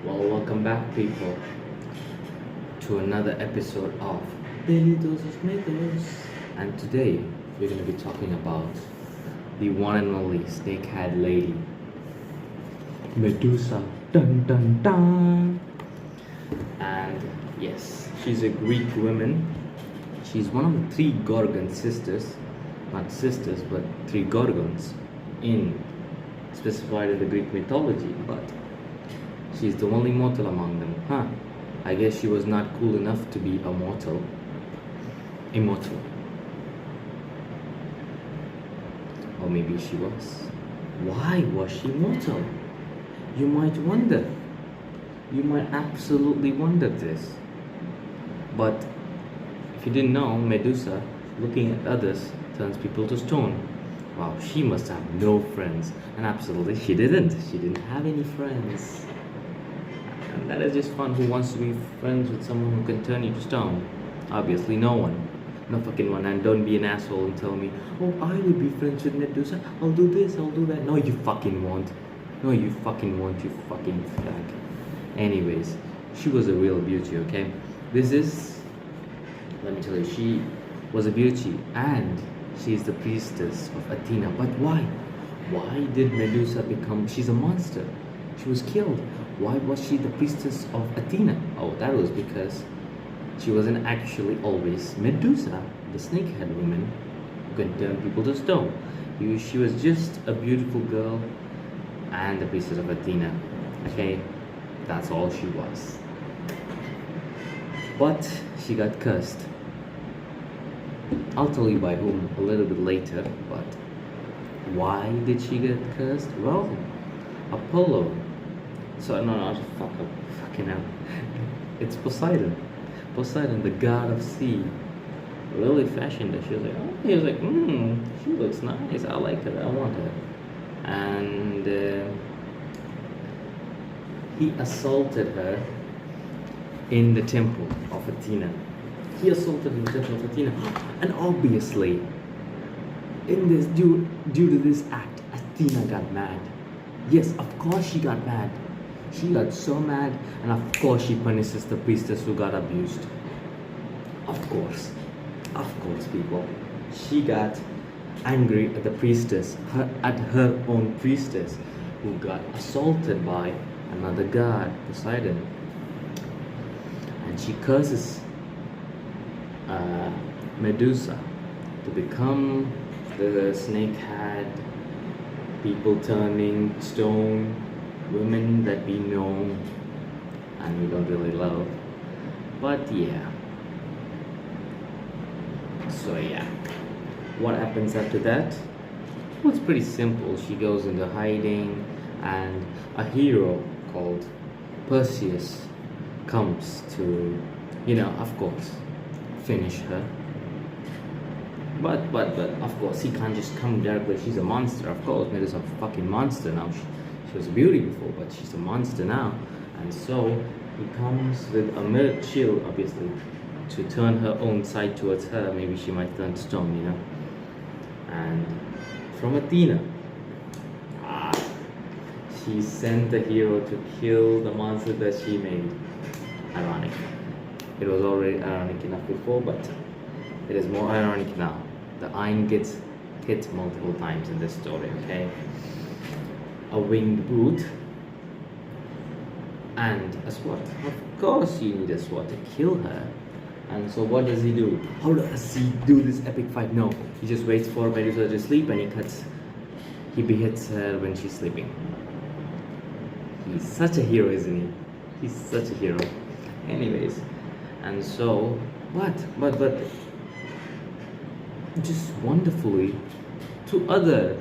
Well, welcome back, people, to another episode of Daily Doses Mythos. And today, we're going to be talking about the one and only snakehead lady, Medusa. Dun dun dun! And yes, she's a Greek woman. She's one of the three Gorgon sisters, not sisters, but three Gorgons in specified in the Greek mythology, but she's the only mortal among them. Huh. I guess she was not cool enough to be a mortal. Immortal. Or maybe she was. Why was she mortal? You might wonder. You might absolutely wonder this. But if you didn't know, Medusa, looking at others, turns people to stone. Wow, she must have no friends. And absolutely, she didn't. She didn't have any friends. And that is just fun. Who wants to be friends with someone who can turn you to stone? Obviously, no one. No fucking one. And don't be an asshole and tell me, oh, I will be friends with Medusa. I'll do this, I'll do that. No, you fucking won't. No, you fucking won't, you fucking fag. Anyways, she was a real beauty, okay? Let me tell you, she was a beauty and she's the priestess of Athena. But why? Why did Medusa become, she's a monster. She was killed. Why was she the priestess of Athena? Oh, that was because she wasn't actually always Medusa, the snakehead woman who can turn people to stone. She was just a beautiful girl and the priestess of Athena. Okay, that's all she was. But she got cursed. I'll tell you by whom a little bit later, but why did she get cursed? Well, Apollo. So no, not fucking hell. It's Poseidon. Poseidon, the god of sea, really fashioned her. She was like, oh, he was like, she looks nice. I like her. I want her. And he assaulted her in the temple of Athena. He assaulted in the temple of Athena, and obviously, in this due to this act, Athena got mad. Yes, of course she got mad. She got so mad, and of course she punishes the priestess who got abused. Of course, people. She got angry at the priestess, at her own priestess, who got assaulted by another god, Poseidon. And she curses Medusa to become the snakehead, people turning stone, women that we know and we don't really love. But yeah. So yeah. What happens after that? Well, it's pretty simple. She goes into hiding and a hero called Perseus comes to, of course, finish her. But of course he can't just come directly. She's a monster, of course. Medusa's a fucking monster now. She was a beauty before, but she's a monster now. And so he comes with a mirror shield, obviously, to turn her own side towards her. Maybe she might turn to stone, And from Athena, she sent the hero to kill the monster that she made. Ironic. It was already ironic enough before, but it is more ironic now. The iron gets hit multiple times in this story, okay? A winged brute and a sword. Of course you need a sword to kill her. And so what does he do? How does he do this epic fight? No, he just waits for Medusa to sleep and he beheads her when she's sleeping. He's such a hero, isn't he? He's such a hero. Anyways, and so, but just wonderfully, two other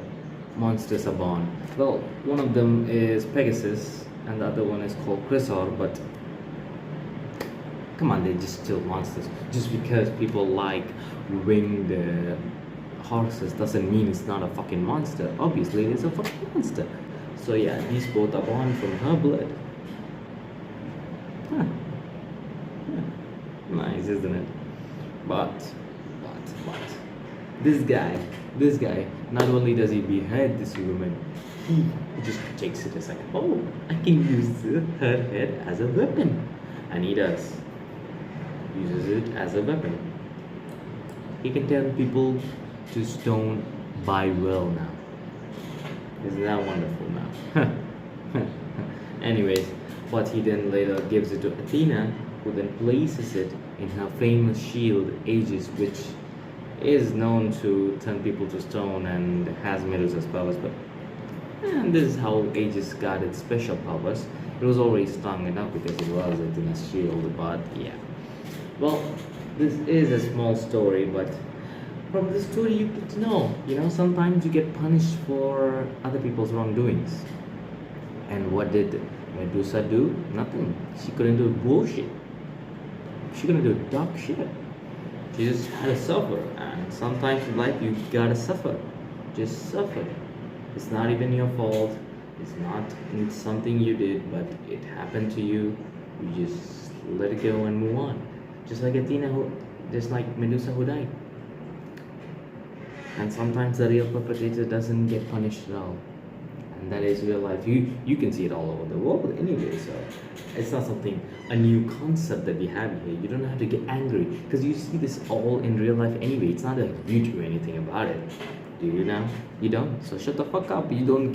monsters are born. Well, one of them is Pegasus and the other one is called Chrysaor, but come on, they're just still monsters. Just because people like winged horses doesn't mean it's not a fucking monster. Obviously, it's a fucking monster. So yeah, these both are born from her blood. Huh. Nice, isn't it? But this guy, not only does he behead this woman, he just takes it as like, oh, I can use her head as a weapon, and he does. Uses it as a weapon. He can turn people to stone by will now. Isn't that wonderful now? Anyways, but he then later gives it to Athena, who then places it in her famous shield Aegis, which is known to turn people to stone and has Medusa's powers. But and this is how Aegis got its special powers. It was already strong enough because it was Athena's shield, but yeah. Well, this is a small story, but from the story you get to know, sometimes you get punished for other people's wrongdoings. And what did Medusa do? Nothing. She couldn't do bullshit. She couldn't do dog shit. She just had to suffer. And sometimes in life you gotta suffer. Just suffer. It's not even your fault. It's not something you did, but it happened to you. You just let it go and move on. Just like just like Medusa who died. And sometimes the real perpetrator doesn't get punished at all. And that is real life. You can see it all over the world anyway, so it's not a new concept that we have here. You don't have to get angry because you see this all in real life anyway. It's not like you do anything about it. Do you now? You don't? So shut the fuck up. You don't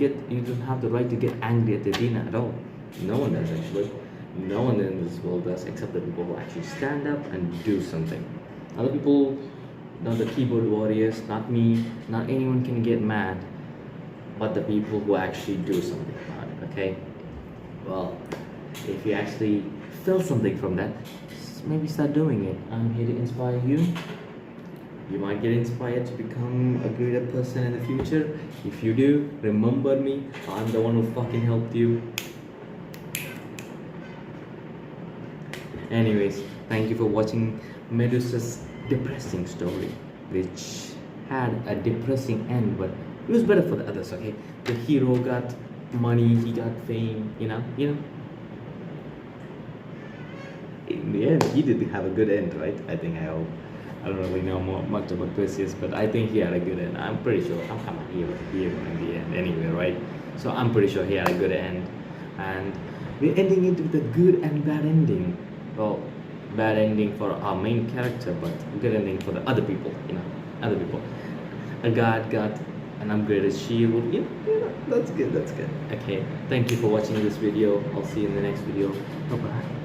have the right to get angry at Athena at all. No one does actually. No one in this world does except the people who actually stand up and do something. Other people, not the keyboard warriors, not me, not anyone can get mad, but the people who actually do something about it, okay? Well, if you actually feel something from that, maybe start doing it. I'm here to inspire you. You might get inspired to become a greater person in the future. If you do, remember me. I'm the one who fucking helped you. Anyways, thank you for watching Medusa's depressing story, which had a depressing end, but it was better for the others, okay? The hero got money, he got fame, In the end, he did have a good end, right? I hope. I don't really know much about Perseus, but I think he had a good end. I'm pretty sure. I'm a hero in the end anyway, right? So I'm pretty sure he had a good end. And we're ending it with a good and bad ending. Well, bad ending for our main character, but good ending for the other people, other people. A god got an upgraded shield. That's good. Okay, thank you for watching this video. I'll see you in the next video. Bye bye.